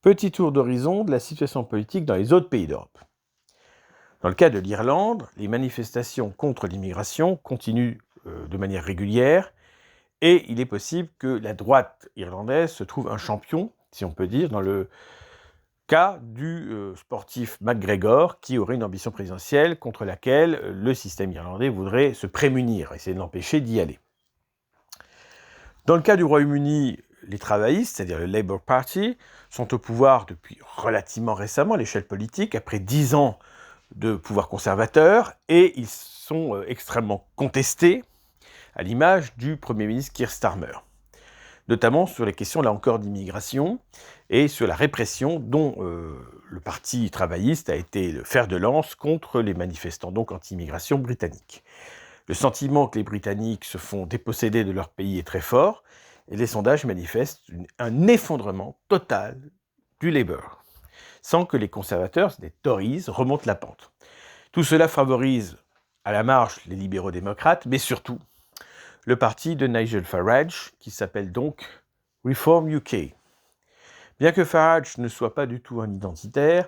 Petit tour d'horizon de la situation politique dans les autres pays d'Europe. Dans le cas de l'Irlande, les manifestations contre l'immigration continuent de manière régulière et il est possible que la droite irlandaise se trouve un champion, si on peut dire, dans le cas du sportif McGregor qui aurait une ambition présidentielle contre laquelle le système irlandais voudrait se prémunir, essayer de l'empêcher d'y aller. Dans le cas du Royaume-Uni, les travaillistes, c'est-à-dire le Labour Party, sont au pouvoir depuis relativement récemment à l'échelle politique, après 10 ans de pouvoir conservateur, et ils sont extrêmement contestés, à l'image du Premier ministre Keir Starmer, notamment sur les questions, là encore, d'immigration, et sur la répression dont le Parti travailliste a été le fer de lance contre les manifestants, donc anti-immigration britanniques. Le sentiment que les Britanniques se font déposséder de leur pays est très fort, et les sondages manifestent un effondrement total du Labour, sans que les conservateurs, les Tories, remontent la pente. Tout cela favorise à la marge les libéraux-démocrates, mais surtout le parti de Nigel Farage, qui s'appelle donc Reform UK. Bien que Farage ne soit pas du tout un identitaire,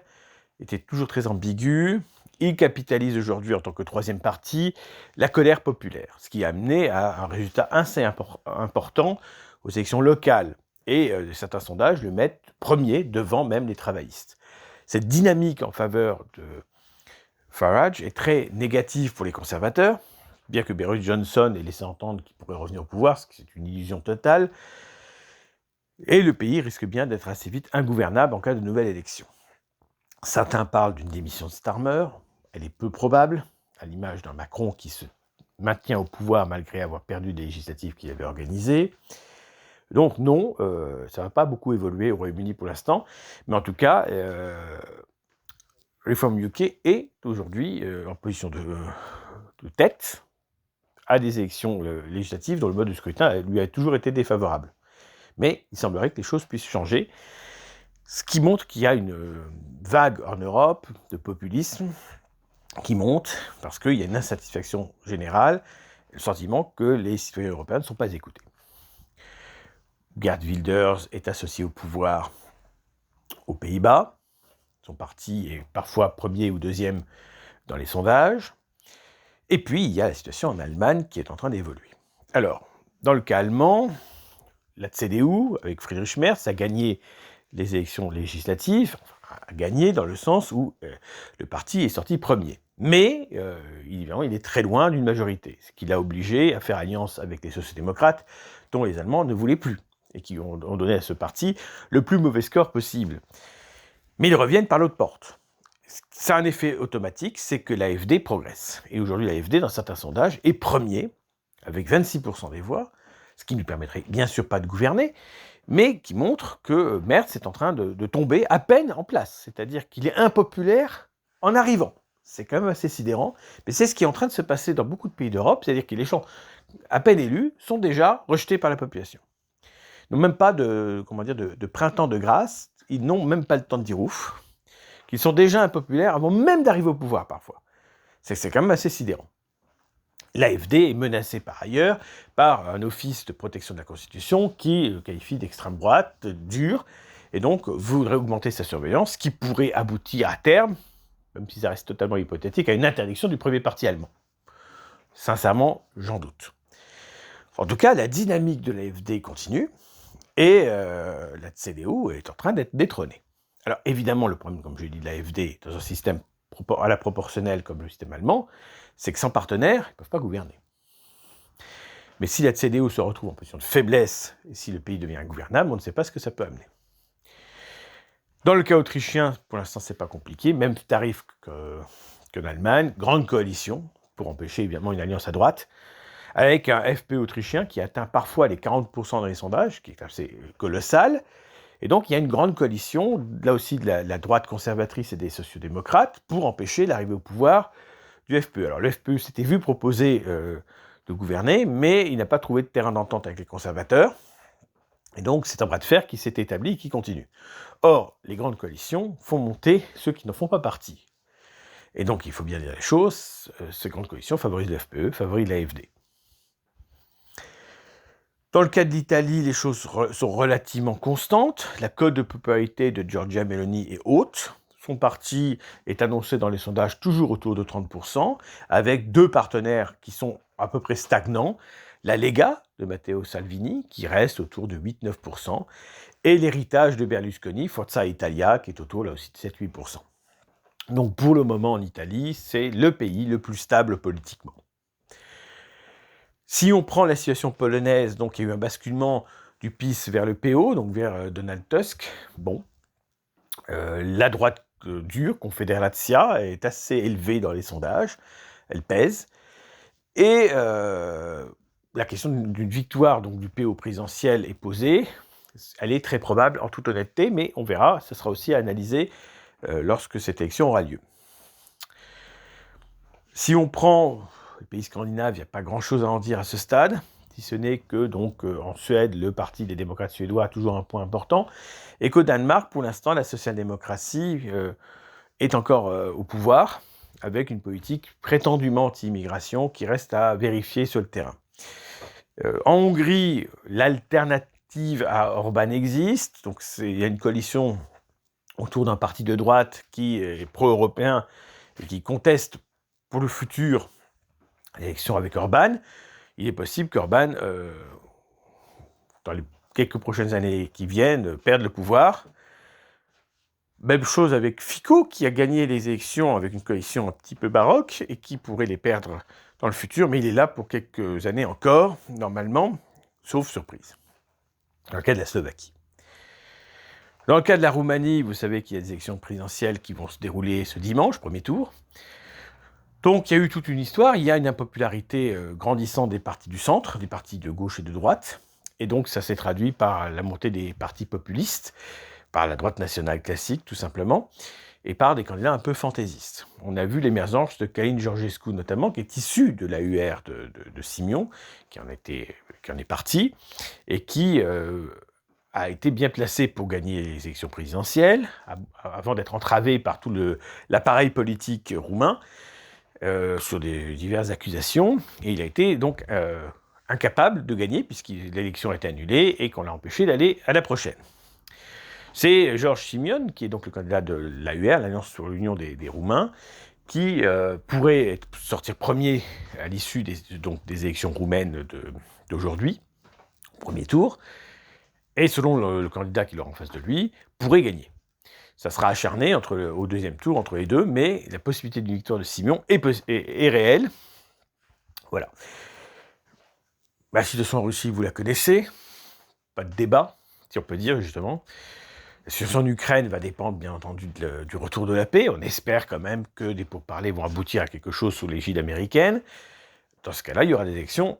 était toujours très ambigu, il capitalise aujourd'hui en tant que troisième parti la colère populaire, ce qui a amené à un résultat assez important aux élections locales. Et certains sondages le mettent premier devant même les travaillistes. Cette dynamique en faveur de Farage est très négative pour les conservateurs, bien que Boris Johnson ait laissé entendre qu'il pourrait revenir au pouvoir, ce qui est une illusion totale, et le pays risque bien d'être assez vite ingouvernable en cas de nouvelle élection. Certains parlent d'une démission de Starmer, elle est peu probable, à l'image d'un Macron qui se maintient au pouvoir malgré avoir perdu des législatives qu'il avait organisées. Donc non, ça ne va pas beaucoup évoluer au Royaume-Uni pour l'instant, mais en tout cas, Reform UK est aujourd'hui en position de tête à des élections législatives dont le mode de scrutin lui a toujours été défavorable. Mais il semblerait que les choses puissent changer, ce qui montre qu'il y a une vague en Europe de populisme qui monte parce qu'il y a une insatisfaction générale, le sentiment que les citoyens européens ne sont pas écoutés. Geert Wilders est associé au pouvoir aux Pays-Bas. Son parti est parfois premier ou deuxième dans les sondages. Et puis, il y a la situation en Allemagne qui est en train d'évoluer. Alors, dans le cas allemand, la CDU, avec Friedrich Merz, a gagné les élections législatives, a gagné dans le sens où le parti est sorti premier. Mais, évidemment, il est très loin d'une majorité, ce qui l'a obligé à faire alliance avec les sociaux-démocrates, dont les Allemands ne voulaient plus, et qui ont donné à ce parti le plus mauvais score possible. Mais ils reviennent par l'autre porte. Ça a un effet automatique, c'est que l'AfD progresse. Et aujourd'hui, l'AfD, dans certains sondages, est premier, avec 26% des voix, ce qui ne lui permettrait bien sûr pas de gouverner, mais qui montre que Merz est en train de tomber à peine en place. C'est-à-dire qu'il est impopulaire en arrivant. C'est quand même assez sidérant, mais c'est ce qui est en train de se passer dans beaucoup de pays d'Europe, c'est-à-dire que les gens, à peine élus, sont déjà rejetés par la population. Ils n'ont même pas de printemps de grâce, ils n'ont même pas le temps de dire ouf, qu'ils sont déjà impopulaires avant même d'arriver au pouvoir parfois. C'est quand même assez sidérant. L'AfD est menacée par ailleurs par un office de protection de la Constitution qui le qualifie d'extrême droite, dur, et donc voudrait augmenter sa surveillance, ce qui pourrait aboutir à terme, même si ça reste totalement hypothétique, à une interdiction du premier parti allemand. Sincèrement, j'en doute. En tout cas, la dynamique de l'AfD continue, et la CDU est en train d'être détrônée. Alors évidemment, le problème, comme je l'ai dit, de l'AfD, dans un système à la proportionnelle comme le système allemand, c'est que sans partenaire, ils ne peuvent pas gouverner. Mais si la CDU se retrouve en position de faiblesse, et si le pays devient ingouvernable, on ne sait pas ce que ça peut amener. Dans le cas autrichien, pour l'instant, c'est pas compliqué, même tarif qu'en Allemagne, grande coalition, pour empêcher évidemment une alliance à droite, avec un FPÖ autrichien qui atteint parfois les 40% dans les sondages, qui est assez colossal. Et donc, il y a une grande coalition, là aussi de la droite conservatrice et des sociodémocrates, pour empêcher l'arrivée au pouvoir du FPÖ. Alors, le FPÖ s'était vu proposer de gouverner, mais il n'a pas trouvé de terrain d'entente avec les conservateurs. Et donc, c'est un bras de fer qui s'est établi et qui continue. Or, les grandes coalitions font monter ceux qui n'en font pas partie. Et donc, il faut bien dire les choses, ces grandes coalitions favorisent le FPÖ, favorisent l'AfD. Dans le cas de l'Italie, les choses sont relativement constantes. La cote de popularité de Giorgia Meloni est haute. Son parti est annoncé dans les sondages toujours autour de 30%, avec deux partenaires qui sont à peu près stagnants. La Lega de Matteo Salvini, qui reste autour de 8-9%, et l'héritage de Berlusconi, Forza Italia, qui est autour là aussi de 7-8%. Donc pour le moment en Italie, c'est le pays le plus stable politiquement. Si on prend la situation polonaise, donc il y a eu un basculement du PiS vers le PO, donc vers Donald Tusk. Bon, la droite dure, Confederacja, est assez élevée dans les sondages, elle pèse. Et la question d'une victoire donc, du PO présidentiel est posée. Elle est très probable en toute honnêteté, mais on verra, ce sera aussi à analyser lorsque cette élection aura lieu. Si on prend les pays scandinaves, il n'y a pas grand-chose à en dire à ce stade, si ce n'est que donc en Suède, le Parti des démocrates suédois a toujours un point important, et qu'au Danemark, pour l'instant, la social-démocratie est encore au pouvoir, avec une politique prétendument anti-immigration qui reste à vérifier sur le terrain. En Hongrie, l'alternative à Orban existe, donc il y a une coalition autour d'un parti de droite qui est pro-européen et qui conteste pour le futur l'élection avec Orban. Il est possible qu'Orban, dans les quelques prochaines années qui viennent, perde le pouvoir. Même chose avec Fico, qui a gagné les élections avec une coalition un petit peu baroque et qui pourrait les perdre dans le futur, mais il est là pour quelques années encore, normalement, sauf surprise. Dans le cas de la Slovaquie. Dans le cas de la Roumanie, vous savez qu'il y a des élections présidentielles qui vont se dérouler ce dimanche, premier tour. Donc il y a eu toute une histoire, il y a une impopularité grandissante des partis du centre, des partis de gauche et de droite, et donc ça s'est traduit par la montée des partis populistes, par la droite nationale classique tout simplement, et par des candidats un peu fantaisistes. On a vu l'émergence de Călin Georgescu notamment, qui est issu de l'AUR de Simion, qui en est parti, et qui a été bien placé pour gagner les élections présidentielles, avant d'être entravé par tout l'appareil politique roumain, sur diverses accusations, et il a été donc incapable de gagner, puisque l'élection a été annulée, et qu'on l'a empêché d'aller à la prochaine. C'est George Simion, qui est donc le candidat de l'AUR, l'Alliance sur l'Union des Roumains, qui pourrait sortir premier à l'issue des élections roumaines d'aujourd'hui, premier tour, et selon le candidat qui l'aura en face de lui, pourrait gagner. Ça sera acharné au deuxième tour entre les deux, mais la possibilité d'une victoire de Simion est réelle. Voilà. La situation en Russie, vous la connaissez. Pas de débat, si on peut dire, justement. La situation en Ukraine va dépendre, bien entendu, du retour de la paix. On espère quand même que des pourparlers vont aboutir à quelque chose sous l'égide américaine. Dans ce cas-là, il y aura des élections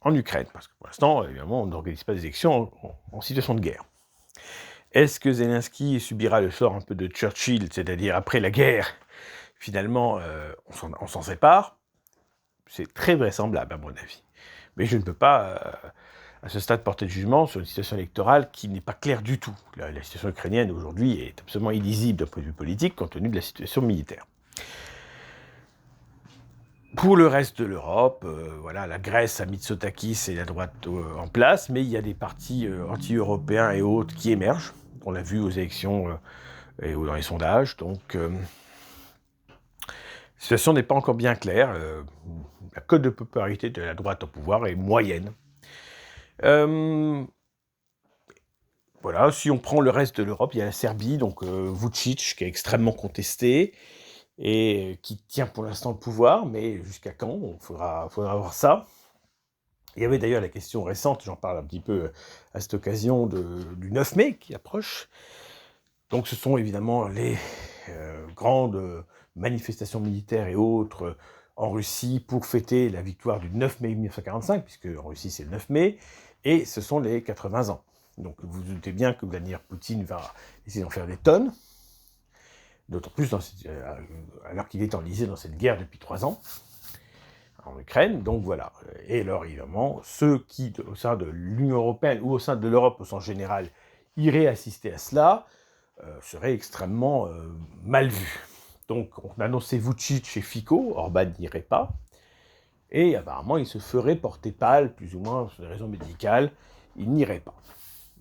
en Ukraine. Parce que pour l'instant, évidemment, on n'organise pas des élections en situation de guerre. Est-ce que Zelensky subira le sort un peu de Churchill, c'est-à-dire après la guerre, finalement, on s'en sépare? C'est très vraisemblable, à mon avis. Mais je ne peux pas, à ce stade, porter de jugement sur une situation électorale qui n'est pas claire du tout. La situation ukrainienne, aujourd'hui, est absolument illisible d'un point de vue politique, compte tenu de la situation militaire. Pour le reste de l'Europe, voilà, la Grèce a Mitsotakis et la droite en place, mais il y a des partis anti-européens et autres qui émergent. On l'a vu aux élections et dans les sondages. Donc, la situation n'est pas encore bien claire. La cote de popularité de la droite au pouvoir est moyenne. Voilà, si on prend le reste de l'Europe, il y a la Serbie, donc Vučić, qui est extrêmement contesté et qui tient pour l'instant le pouvoir, mais jusqu'à quand? Il faudra voir ça. Il y avait d'ailleurs la question récente, j'en parle un petit peu à cette occasion, du 9 mai qui approche. Donc ce sont évidemment les grandes manifestations militaires et autres en Russie pour fêter la victoire du 9 mai 1945, puisque en Russie c'est le 9 mai, et ce sont les 80 ans. Donc vous vous doutez bien que Vladimir Poutine va essayer d'en faire des tonnes, d'autant plus alors qu'il est enlisé dans cette guerre depuis 3 ans en Ukraine, donc voilà. Et alors évidemment, ceux qui, au sein de l'Union européenne ou au sein de l'Europe au sens général, iraient assister à cela, seraient extrêmement mal vus. Donc on annonçait Vučić et Fico, Orban n'irait pas, et apparemment il se ferait porter pâle, plus ou moins, pour des raisons médicales, il n'irait pas.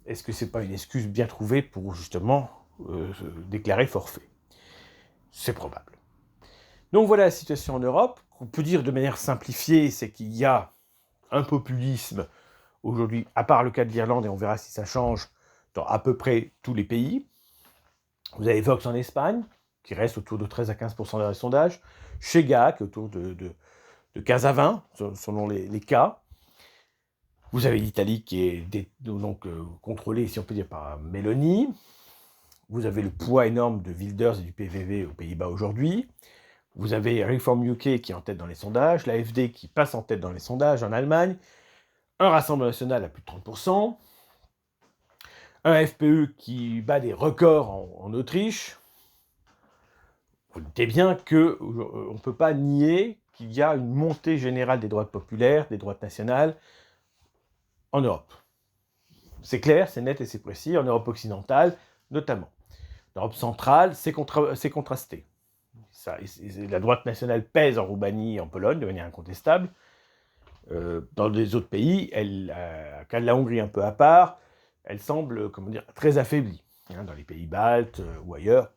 Est-ce que c'est pas une excuse bien trouvée pour justement se déclarer forfait? C'est probable. Donc voilà la situation en Europe. On peut dire de manière simplifiée, c'est qu'il y a un populisme aujourd'hui, à part le cas de l'Irlande, et on verra si ça change, dans à peu près tous les pays. Vous avez Vox en Espagne, qui reste autour de 13 à 15% dans les sondages. Chega, qui est autour de 15 à 20, selon les cas. Vous avez l'Italie qui est donc contrôlée, si on peut dire, par Meloni. Vous avez le poids énorme de Wilders et du PVV aux Pays-Bas aujourd'hui. Vous avez Reform UK qui est en tête dans les sondages, l'AfD qui passe en tête dans les sondages en Allemagne, un Rassemblement national à plus de 30%, un FPE qui bat des records en Autriche. Vous notez bien qu'on ne peut pas nier qu'il y a une montée générale des droites populaires, des droites nationales, en Europe. C'est clair, c'est net et c'est précis, en Europe occidentale notamment. En Europe centrale, c'est contrasté. La droite nationale pèse en Roumanie et en Pologne de manière incontestable. Dans les autres pays, quand la Hongrie un peu à part, elle semble très affaiblie. Dans les pays baltes ou ailleurs,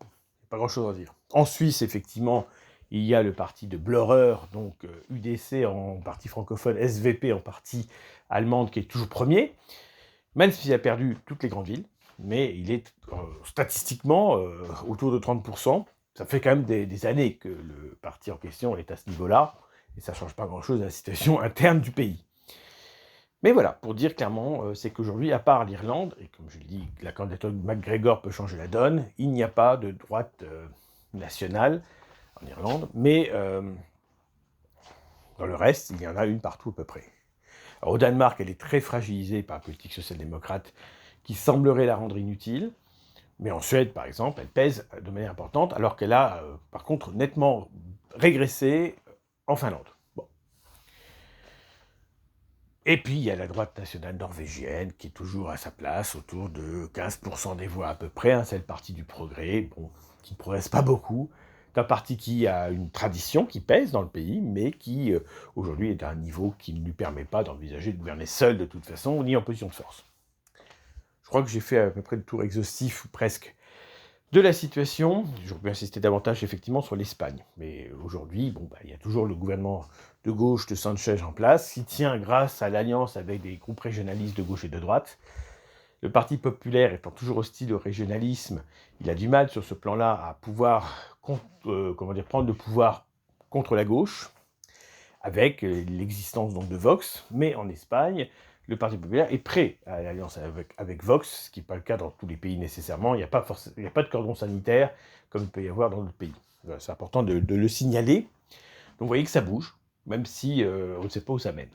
pas grand-chose à dire. En Suisse, effectivement, il y a le parti de Blörer, donc UDC en partie francophone, SVP en partie allemande, qui est toujours premier, même s'il a perdu toutes les grandes villes, mais il est statistiquement autour de 30%. Ça fait quand même des années que le parti en question est à ce niveau-là, et ça ne change pas grand-chose à la situation interne du pays. Mais voilà, pour dire clairement, c'est qu'aujourd'hui, à part l'Irlande, et comme je le dis, la candidature de McGregor peut changer la donne, il n'y a pas de droite nationale en Irlande, mais dans le reste, il y en a une partout à peu près. Alors, au Danemark, elle est très fragilisée par la politique social-démocrate qui semblerait la rendre inutile. Mais en Suède, par exemple, elle pèse de manière importante, alors qu'elle a, par contre, nettement régressé en Finlande. Bon. Et puis, il y a la droite nationale norvégienne, qui est toujours à sa place, autour de 15% des voix à peu près. C'est le parti du progrès, qui ne progresse pas beaucoup. C'est un parti qui a une tradition, qui pèse dans le pays, mais qui, aujourd'hui, est à un niveau qui ne lui permet pas d'envisager de gouverner seul, de toute façon, ni en position de force. Je crois que j'ai fait à peu près le tour exhaustif, ou presque, de la situation. J'aurais pu insister davantage, effectivement, sur l'Espagne. Mais aujourd'hui, il y a toujours le gouvernement de gauche de Sanchez en place, qui tient grâce à l'alliance avec des groupes régionalistes de gauche et de droite. Le Parti populaire étant toujours hostile au régionalisme, il a du mal sur ce plan-là à pouvoir prendre le pouvoir contre la gauche, avec l'existence donc de Vox. Mais en Espagne, le Parti populaire est prêt à l'alliance avec Vox, ce qui n'est pas le cas dans tous les pays nécessairement. Il n'y a pas de cordon sanitaire comme il peut y avoir dans d'autres pays. C'est important de le signaler. Donc vous voyez que ça bouge, même si on ne sait pas où ça mène.